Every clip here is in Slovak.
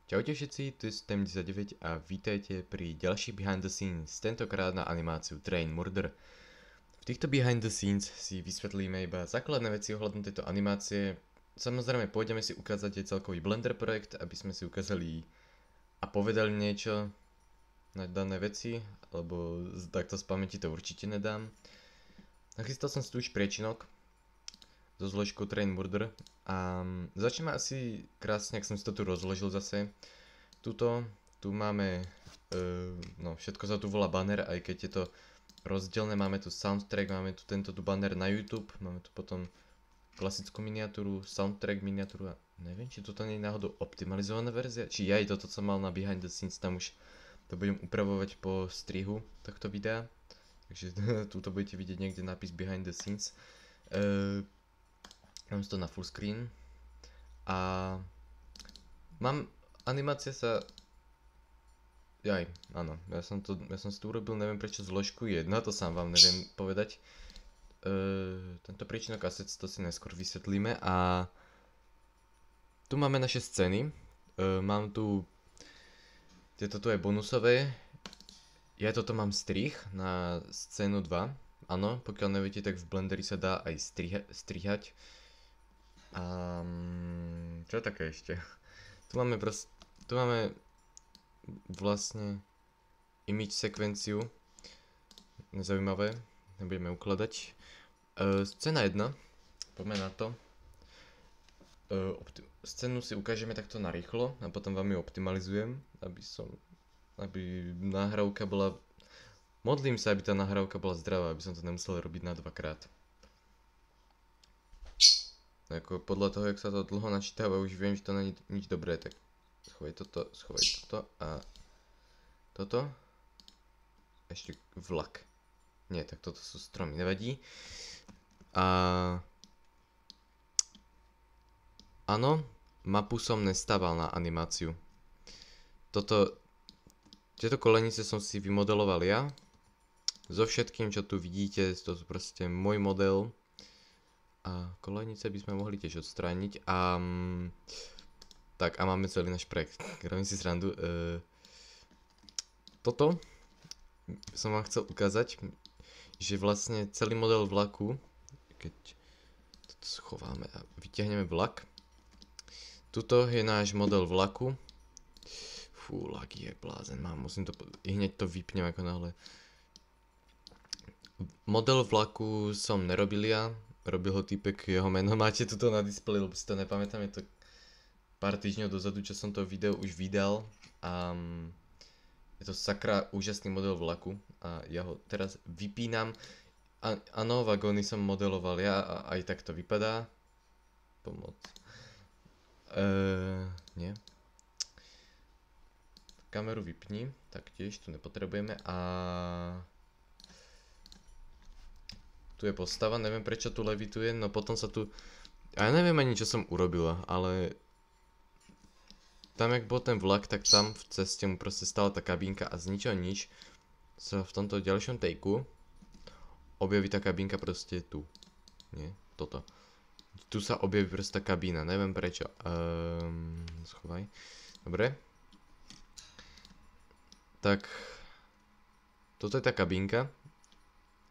Čaute všetci, tu je Stem19 a vítajte pri ďalších Behind the Scenes, tentokrát na animáciu Train Murder. V týchto Behind the Scenes si vysvetlíme iba základné veci ohľadom tejto animácie. Samozrejme pôjdeme si ukázať aj celkový Blender projekt, aby sme si ukázali a povedali niečo na dané veci, lebo takto z pamäti to určite nedám. Nachystal som si tu už priečinok so zložkou Train Murder a začneme asi krásne, ak som si to tu rozložil zase. Tu máme, no všetko sa tu volá banner, aj keď je to rozdielne, máme tu soundtrack, máme tu tento banner na YouTube, máme tu potom klasickú miniatúru, soundtrack miniatúru a neviem, či toto nie je náhodou optimalizovaná verzia, či ja aj toto som mal na Behind the Scenes, tam už to budem upravovať po strihu tohto videa, takže túto budete vidieť niekde nápis Behind the Scenes. Mám to na full screen a mám, animácia sa, áno, ja som si tu urobil, neviem prečo zložku 1, to sám vám neviem povedať. Tento príčinok assets to si najskôr vysvetlíme a tu máme naše scény, mám tu, tieto tu je bonusové, ja toto mám strih na scénu 2, áno, pokiaľ neviete, tak v Blenderi sa dá aj strihať. A čo také ešte? Tu máme vlastne image sekvenciu. Nezaujímavé, nebudeme ukladať. Scéna 1, poďme na to. Scénu si ukážeme takto narýchlo a potom vám ju optimalizujem, aby nahrávka bola, modlím sa, aby tá nahrávka bola zdravá, aby som to nemusel robiť na dvakrát. Ako podľa toho, jak sa to dlho načítava, už viem, že to není nič dobré, tak schovaj toto a toto. Ešte vlak. Nie, tak toto sú stromy, nevadí. A áno, mapu som nestával na animáciu. Tieto kolenice som si vymodeloval ja. So všetkým, čo tu vidíte, to je proste môj model. A kolenice by sme mohli tiež odstrániť a tak a máme celý náš projekt. Robím si srandu. Toto som vám chcel ukázať, že vlastne celý model vlaku, keď toto schováme a vyťahneme vlak, tuto je náš model vlaku. Fú, lag je blázen, musím to, hneď to vypnem ako náhle. Model vlaku som nerobil ja, robil ho týpek, jeho meno máte tuto na displeji, lebo si to nepamätám, je to pár týždňov dozadu, čo som to video už vydal a je to sakra úžasný model vlaku a ja ho teraz vypínam. Áno, vagóny som modeloval ja a aj tak to vypadá. Pomoc. Nie. Kameru vypni, taktiež tu nepotrebujeme a tu je postava, neviem prečo tu levituje, no potom sa tu, ja neviem ani čo som urobila, ale tam jak bol ten vlak, tak tam v ceste mu proste stala tá kabínka a z ničoho nič sa v tomto ďalšom takeu objaví tá kabínka proste tu, nie, toto. Tu sa objaví proste tá kabína, neviem prečo, schovaj, dobre. Tak, toto je tá kabínka.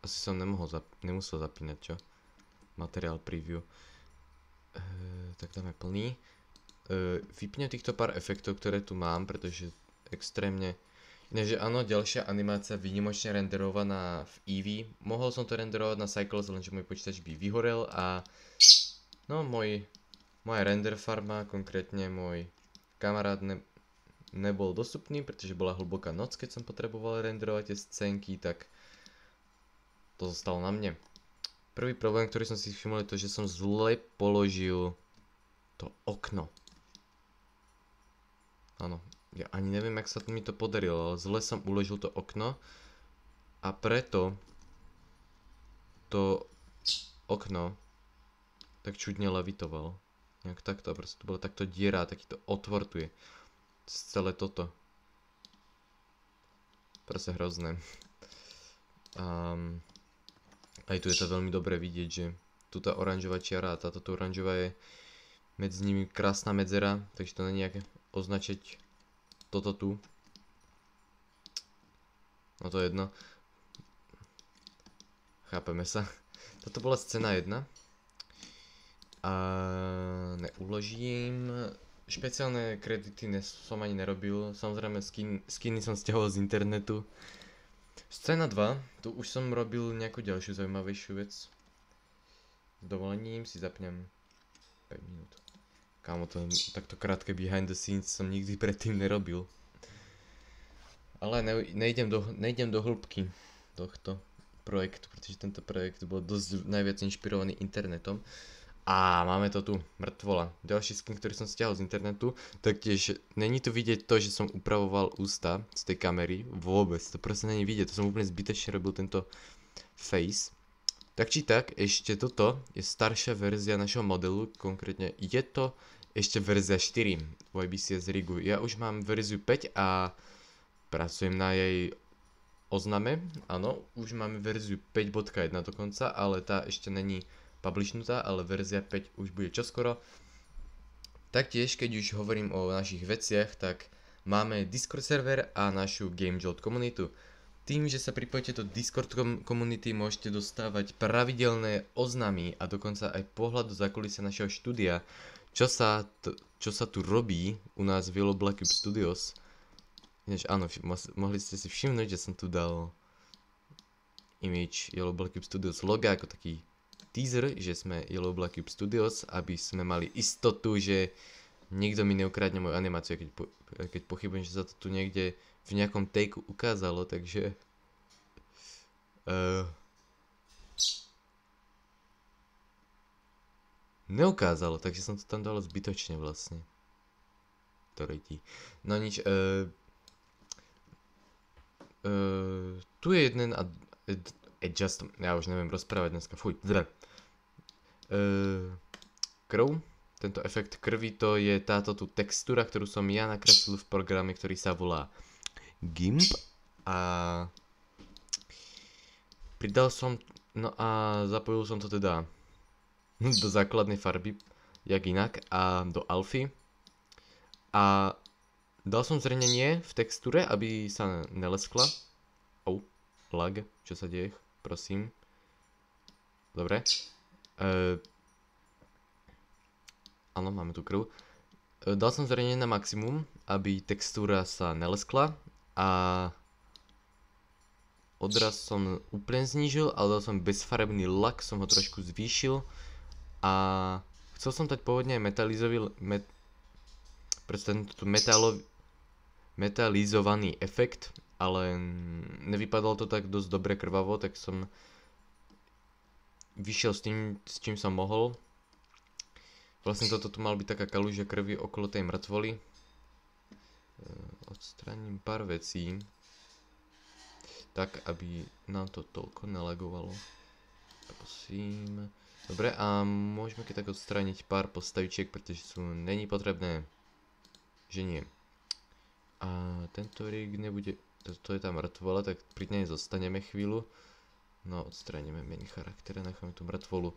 Asi som nemusel zapínať, čo? Materiál preview. Tak dáme plný. Vypnem týchto pár efektov, ktoré tu mám, pretože extrémne... Ináč, áno, ďalšia animácia výnimočne renderovaná v Eevee. Mohol som to renderovať na Cycles, lenže môj počítač by vyhorel a... No, moja render farma, konkrétne môj kamarát nebol dostupný, pretože bola hlboká noc, keď som potreboval renderovať tie scénky, tak... To zostalo na mne. Prvý problém, ktorý som si všimol, je to, že som zle položil to okno. Áno, ja ani neviem, jak sa mi to podarilo, ale zle som uložil to okno a preto to okno tak čudne levitovalo. Nejak takto, proste to bolo takto diera, takýto otvor tu je. Celé toto. Proste hrozné. Aj tu je to veľmi dobre vidieť, že tu tá oranžová čiara a táto oranžová je medzi nimi krásna medzera, takže to není nejak označiť toto tu. No to je jedno. Chápeme sa. Toto bola scéna 1. A neuložím. Špeciálne kredity som ani nerobil. Samozrejme skiny som stiahol z internetu. Scéna 2. Tu už som robil nejakú ďalšiu zaujímavejšiu vec. S dovolením si zapnem 5 minút. Kámo, to takto krátke behind the scenes som nikdy predtým nerobil. Ale nejdem do hĺbky tohto projektu, pretože tento projekt bol dosť najviac inšpirovaný internetom. A máme to tu, mŕtvola. Ďalší skin, ktorý som stiahol z internetu. Taktiež není tu vidieť to, že som upravoval ústa z tej kamery. Vôbec, to proste není vidieť. To som úplne zbytečne robil tento face. Tak či tak, ešte toto je staršia verzia našeho modelu. Konkrétne je to ešte verzia 4 YBCS rigu. Ja už mám verziu 5 a pracujem na jej ozname. Áno, už máme verziu 5.1 dokonca, ale tá ešte není publishnutá, ale verzia 5 už bude čoskoro. Taktiež, keď už hovorím o našich veciach, tak máme Discord server a našu GameJolt komunitu. Tým, že sa pripojíte do Discord komunity, môžete dostávať pravidelné oznámy a dokonca aj pohľad do zákulisia našeho štúdia, čo sa tu robí u nás v Yellow Black Cube Studios. Ináč áno, mohli ste si všimnúť, že som tu dal image Yellow Black Cube Studios loga ako taký teaser, že sme Yellow Black Cube Studios, aby sme mali istotu, že nikto mi neukradne moju animáciu, keď pochybujem, že sa to tu niekde v nejakom takeu ukázalo, takže neukázalo, takže som to tam dal zbytočne vlastne. No nič, tu je jeden adjust, ja už neviem rozprávať dneska, fuj, krv, tento efekt krvi, to je táto tu textúra, ktorú som ja nakreslil v programe, ktorý sa volá GIMP a pridal som, no a zapojil som to teda do základnej farby, jak inak, a do alfy a dal som zrenenie v textúre, aby sa neleskla. Lag, čo sa deje, prosím. Dobre. Áno, máme tu krv. Dal som zrenenie na maximum, aby textúra sa neleskla a odraz som úplne znížil, ale dal som bezfarebný lak, som ho trošku zvýšil a chcel som dať pôvodne aj metalizovaný efekt, ale nevypadalo to tak dosť dobre krvavo, tak som vyšiel s čím som mohol. Vlastne toto tu mal byť taká kaluža krvi okolo tej mŕtvoly. Odstraním pár vecí, tak aby nám to toľko nelagovalo. Prosím. Dobre, a môžeme keď tak odstrániť pár postavičiek, pretože sú není potrebné, že nie. A tento rig nebude, to je tá mŕtvola, tak pri nej zostaneme chvíľu. No, odstraníme main charakter a necháme tú mŕtvolu.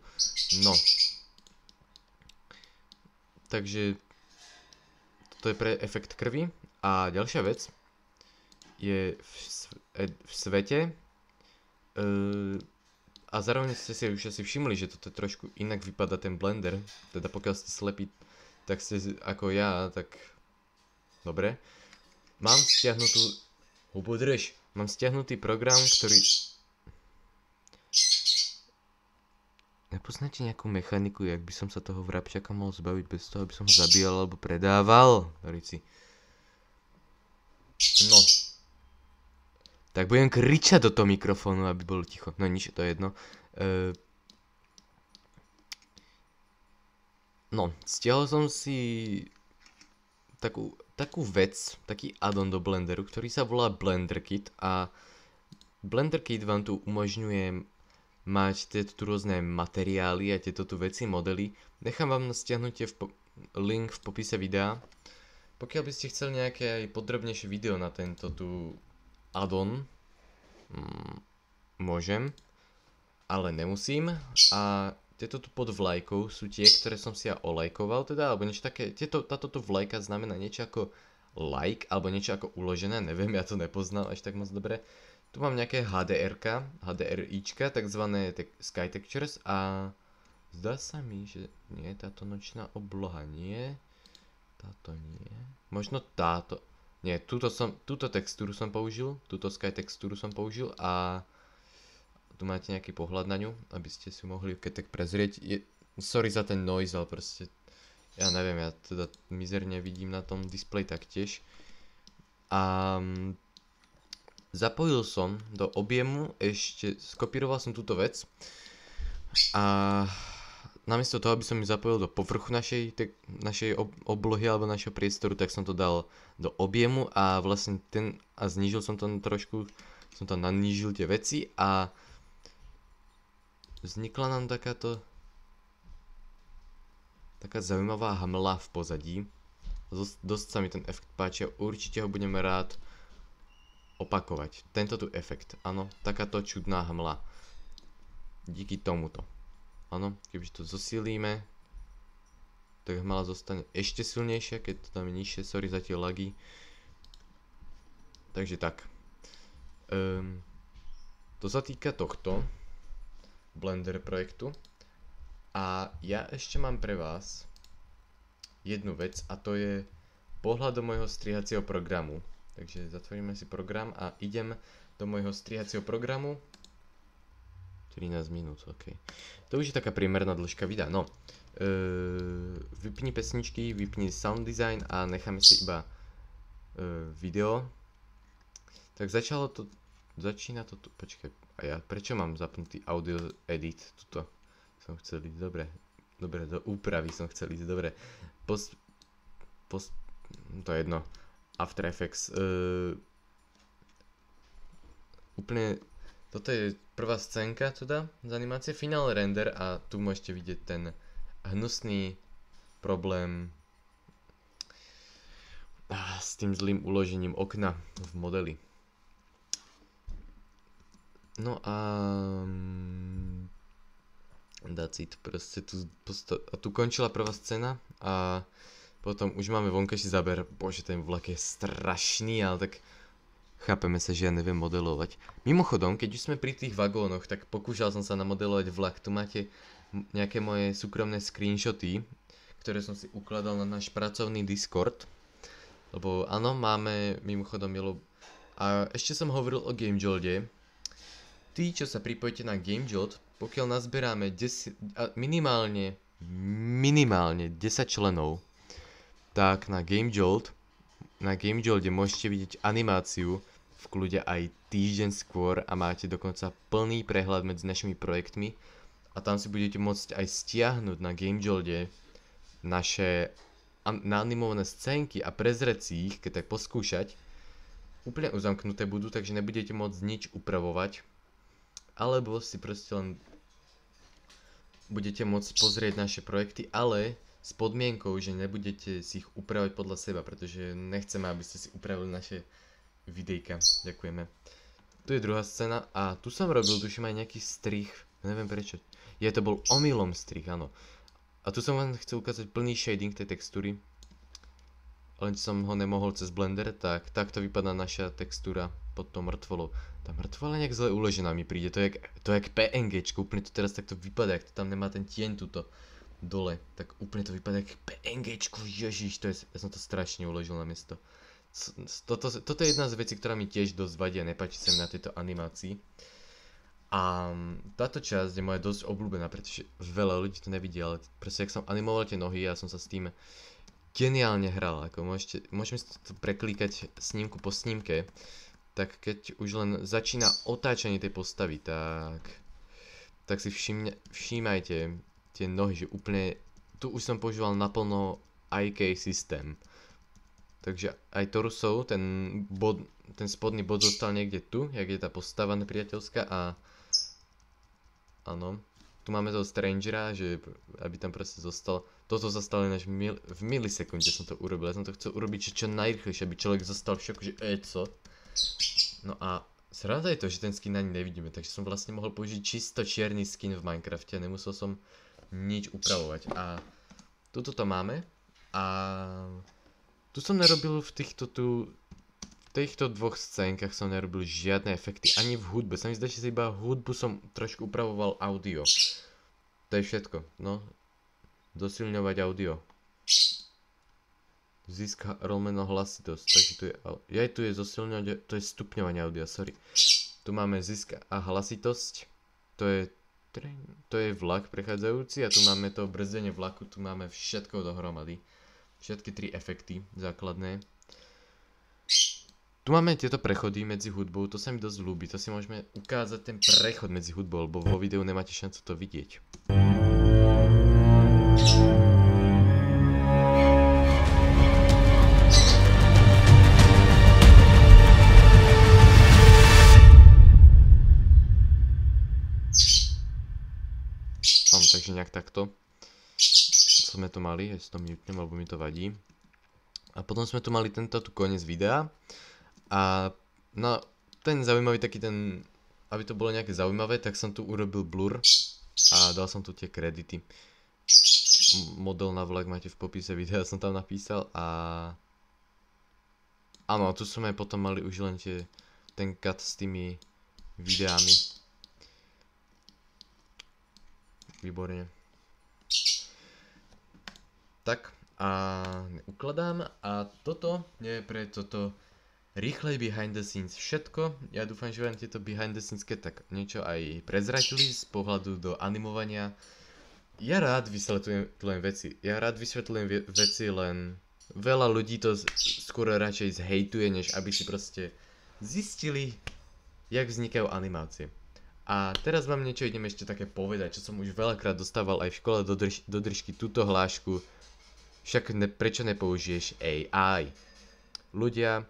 No. Takže toto je pre efekt krvi. A ďalšia vec je v svete a zároveň ste si už asi všimli, že toto trošku inak vypadá ten blender. Teda pokiaľ ste slepí, tak ste ako ja, tak dobre. Mám stiahnutý program, ktorý... Nepoznáte nejakú mechaniku, jak by som sa toho vrabčaka mohol zbaviť bez toho, aby som ho zabíjal alebo predával? Dorici. No. Tak budem kričať do toho mikrofónu, aby bolo ticho. No nič, to je jedno. No, stiahol som si takú vec, taký add-on do Blenderu, ktorý sa volá Blender Kit a Blender Kit vám tu umožňuje mať tieto tu rôzne materiály a tieto tu veci, modely. Nechám vám na stiahnutie link v popise videa. Pokiaľ by ste chceli nejaké aj podrobnejšie video na tento tu add-on, môžem, ale nemusím. A tieto tu pod vlajkou sú tie, ktoré som si ja olajkoval, teda, alebo niečo také. Táto tu vlajka znamená niečo ako like, alebo niečo ako uložené, neviem, ja to nepoznám až tak moc dobre. Tu mám nejaké HDRIčka, takzvané Sky Textures a zdá sa mi, že nie, táto nočná obloha nie, táto nie, možno táto, nie, túto textúru som použil, túto Sky textúru som použil a tu máte nejaký pohľad na ňu, aby ste si mohli keď tak prezrieť. Sorry za ten noise, ale proste ja neviem, ja teda mizerne vidím na tom displeji taktiež. A zapojil som do objemu ešte, skopíroval som túto vec a namiesto toho, aby som ju zapojil do povrchu našej oblohy alebo našeho priestoru, tak som to dal do objemu a vlastne znížil som to trošku, som to nanížil tie veci a vznikla nám taká zaujímavá hmla v pozadí. Dosť sa mi ten efekt páči a určite ho budeme rád opakovať. Tento tu efekt, áno, takáto čudná hmla. Díky tomuto. Áno, kebyže to zosílíme, tak hmla zostane ešte silnejšia, keď to dáme nižšie, sorry za tie lagy. Takže tak. To sa týka tohto Blender projektu. A ja ešte mám pre vás jednu vec a to je pohľad do môjho strihacieho programu. Takže zatvoríme si program a idem do môjho strihacieho programu. 13 minút, ok. To už je taká priemerná dĺžka videa, no. Vypni pesničky, vypni sound design a necháme si iba video. Tak začína to tu, počkaj, a ja prečo mám zapnutý audio edit, tuto. Som chcel ísť, dobre, do úpravy som chcel ísť, dobre, to je jedno, After Effects, úplne, toto je prvá scénka teda z animácie, Final Render a tu môžete vidieť ten hnusný problém s tým zlým uložením okna v modeli. No a that's it, proste tu končila prvá scéna a potom už máme vonkajší záber. Bože, ten vlak je strašný, ale tak chápeme sa, že ja neviem modelovať. Mimochodom, keď už sme pri tých vagónoch, tak pokúšal som sa namodelovať vlak. Tu máte nejaké moje súkromné screenshoty, ktoré som si ukladal na náš pracovný Discord. Lebo áno, máme mimochodom a ešte som hovoril o GameJolde. Tí, čo sa pripojíte na GameJolt, pokiaľ nazberáme minimálne 10 členov, tak na GameJolde môžete vidieť animáciu v kľude aj týždeň skôr a máte dokonca plný prehľad medzi našimi projektmi a tam si budete môcť aj stiahnuť na GameJolde naše naanimované scénky a prezrieť si ich, keď tak poskúšať. Úplne uzamknuté budú, takže nebudete môcť nič upravovať. Alebo si proste len budete môcť pozrieť naše projekty, ale s podmienkou, že nebudete si ich upravovať podľa seba, pretože nechceme, aby ste si upravili naše videjka. Ďakujeme. Tu je druhá scéna a tu som robil, tuším aj nejaký strih, neviem prečo. To bol omylom strih, áno. A tu som vám chcel ukázať plný shading tej textúry. Len som ho nemohol cez Blender, tak takto vypadá naša textúra pod tou mŕtvolou. Tá mŕtvola je nejak zle uložená mi príde, to je jak PNGčko, úplne to teraz takto vypadá, ak to tam nemá ten tieň tuto dole, tak úplne to vypadá jak PNGčko, ježiš, ja som to strašne uložil na miesto. Toto je jedna z vecí, ktorá mi tiež dosť vadí a nepáči sa mi na tejto animácii. A táto časť je moja dosť obľúbená, pretože veľa ľudí to nevidí, ale proste ak som animoval tie nohy, ja som sa s tým geniálne hral, ako môžeme si to preklikať snímku po snímke, tak keď už len začína otáčanie tej postavy, tak si všímajte tie nohy, že úplne, tu už som používal naplno IK systém, takže aj torusov, ten spodný bod zostal niekde tu, jak je tá postava nepriateľská a áno. Tu máme toho Strangera, že aby tam proste zostal. Toto sa stalo až v milisekunde som to urobil. Ja som to chcel urobiť čo najrýchlejšie, aby človek zostal v šoku, že co? No a sranda je to, že ten skin ani nevidíme, takže som vlastne mohol použiť čisto čierny skin v Minecrafte a nemusel som nič upravovať. A tuto to máme a Tu som nerobil v týchto dvoch scénkach som nerobil žiadne efekty, ani v hudbe. Sa mi zdá, že iba hudbu som trošku upravoval audio. To je všetko, no. Dosilňovať audio. Získa rovneno hlasitosť, takže tu je zosilňovať, to je stupňovanie audia, sorry. Tu máme zisk a hlasitosť, to je vlak prechádzajúci a tu máme to brzdenie vlaku, tu máme všetko dohromady. Všetky tri efekty základné. Tu máme tieto prechody medzi hudbou, to sa mi dosť ľúbi, to si môžeme ukázať ten prechod medzi hudbou, lebo vo videu nemáte šancu to vidieť. Takže nejak takto sme to mali, ja si to mutnem, lebo mi to vadí. A potom sme tu mali tento tu koniec videa. A no, ten zaujímavý taký ten, aby to bolo nejaké zaujímavé, tak som tu urobil blur a dal som tu tie kredity. Model na vlak máte v popise videa, som tam napísal a áno, tu sme potom mali už len ten cut s tými videami. Výborne. Tak a ukladám a toto je pre toto rýchle behind the scenes všetko. Ja dúfam, že vám tieto behind the scenes tak niečo aj prezratili z pohľadu do animovania. Ja rád vysvetľujem veci, len veľa ľudí to skôr radšej zhejtuje, než aby si proste zistili, jak vznikajú animácie. A teraz vám niečo idem ešte také povedať, čo som už veľakrát dostával aj v škole do držky túto hlášku. Však prečo nepoužiješ AI? Ľudia,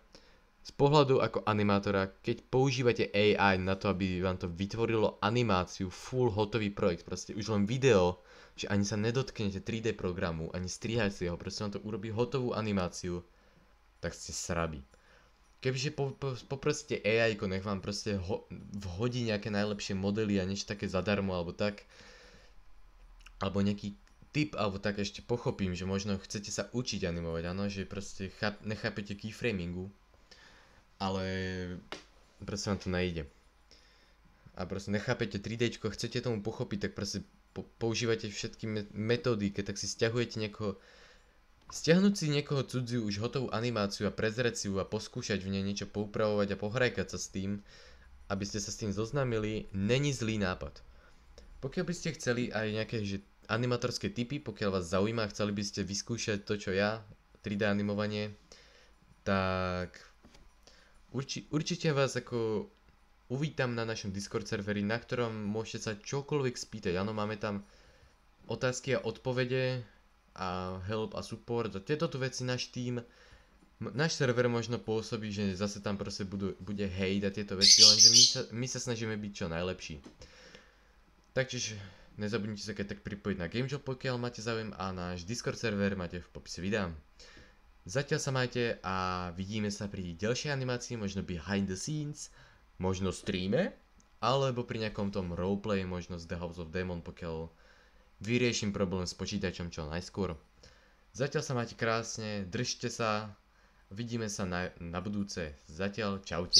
z pohľadu ako animátora, keď používate AI na to, aby vám to vytvorilo animáciu, full hotový projekt, proste už len video, že ani sa nedotknete 3D programu, ani strihajúceho, proste vám to urobí hotovú animáciu, tak ste srabi. Kebyže poprosíte AI, nech vám proste vhodí nejaké najlepšie modely a niečo také zadarmo alebo tak, alebo nejaký tip alebo tak, ešte pochopím, že možno chcete sa učiť animovať, áno, že proste nechápete keyframingu, ale proste vám to nejde. A proste nechápete 3D, chcete tomu pochopiť, tak proste používate všetky metódy, keď tak si stiahujete niekoho. Stiahnuť si niekoho cudziu už hotovú animáciu a prezrieť si ju a poskúšať v nej niečo poupravovať a pohrajkať sa s tým, aby ste sa s tým zoznámili, není zlý nápad. Pokiaľ by ste chceli aj nejaké animatorské tipy, pokiaľ vás zaujíma, chceli by ste vyskúšať to, čo ja, 3D animovanie, tak určite vás ako uvítam na našom Discord serveri, na ktorom môžete sa čokoľvek spýtať. Áno, máme tam otázky a odpovede, a help a support a tieto tu veci náš tým, náš server možno pôsobí, že zase tam proste bude hate a tieto veci, lenže my sa snažíme byť čo najlepší. Takže nezabudnite sa keď tak pripojiť na GameJob, pokiaľ máte záujem, a náš Discord server máte v popise videa. Zatiaľ sa majte a vidíme sa pri ďalšej animácii, možno behind the scenes, možno streame, alebo pri nejakom tom roleplay, možno z The House of Demon, pokiaľ vyrieším problém s počítačom čo najskôr. Zatiaľ sa máte krásne, držte sa, vidíme sa na budúce. Zatiaľ čaute.